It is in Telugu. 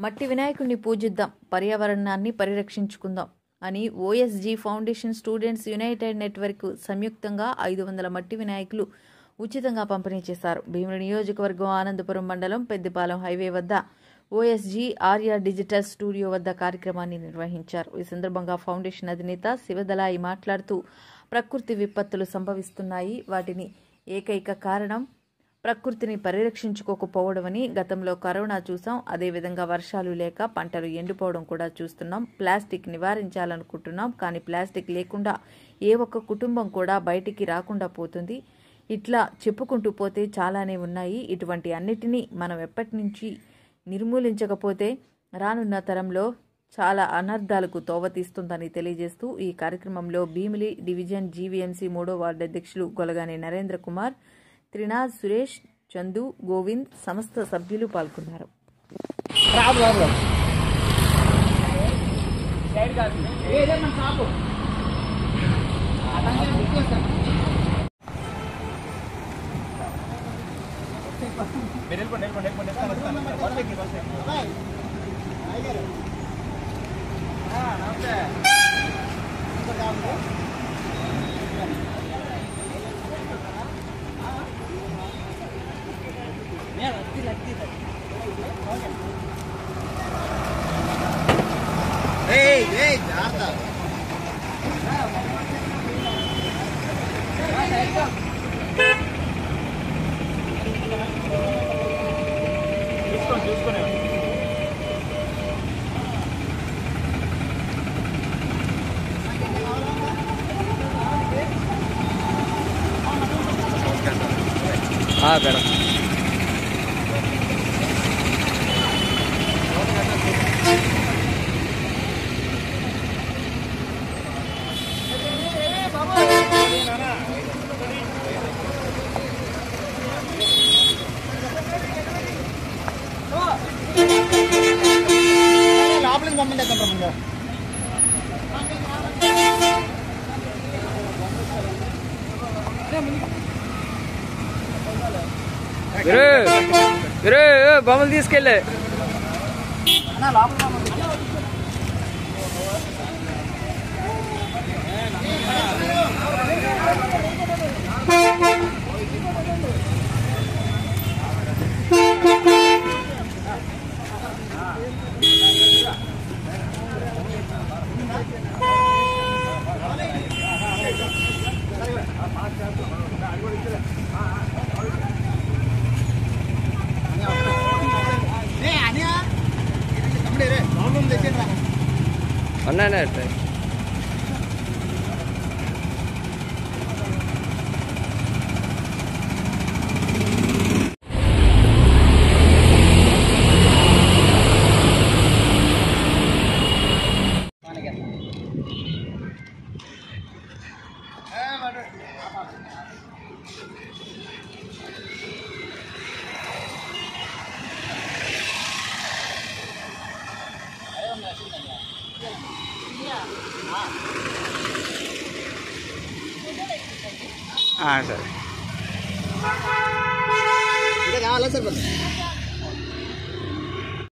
మట్టి వినాయకుడిని పూజిద్దాం, పర్యావరణాన్ని పరిరక్షించుకుందాం అని OSG foundation students United network సంయుక్తంగా 500 మట్టి వినాయకులు ఉచితంగా పంపిణీ చేశారు. భీమిలి నియోజకవర్గం ఆనందపురం మండలం పెద్దిపాలెం హైవే వద్ద ఓఎస్జీ ఆర్య డిజిటల్ స్టూడియో వద్ద కార్యక్రమాన్ని నిర్వహించారు. ఈ సందర్భంగా ఫౌండేషన్ అధినేత శివదలాయి మాట్లాడుతూ, ప్రకృతి విపత్తులు సంభవిస్తున్నాయి, వాటిని ఏకైక కారణం ప్రకృతిని పరిరక్షించుకోకపోవడమని. గతంలో కరోనా చూసాం, అదేవిధంగా వర్షాలు లేక పంటలు ఎండిపోవడం కూడా చూస్తున్నాం. ప్లాస్టిక్ నివారించాలనుకుంటున్నాం, కానీ ప్లాస్టిక్ లేకుండా ఏ ఒక్క కుటుంబం కూడా బయటికి రాకుండా పోతుంది. ఇట్లా చెప్పుకుంటూ పోతే చాలానే ఉన్నాయి. ఇటువంటి అన్నిటినీ మనం ఎప్పటి నుంచి నిర్మూలించకపోతే రానున్న తరంలో చాలా అనర్థాలకు తోవతీస్తుందని తెలియజేస్తూ ఈ కార్యక్రమంలో భీమిలి డివిజన్ జీవీఎంసీ 3వ వార్డు అధ్యక్షులు గొలగాని నరేంద్ర కుమార్, త్రినాథ్, సురేష్, చందు, గోవింద్, సమస్త సభ్యులు పాల్గొన్నారు. మేడం లోపలికి పంపించేద్దాం. బొమ్మలు తీసుకెళ్ళే అన్నానే అట్లా సరే. ఇంకా కావాలా సార్?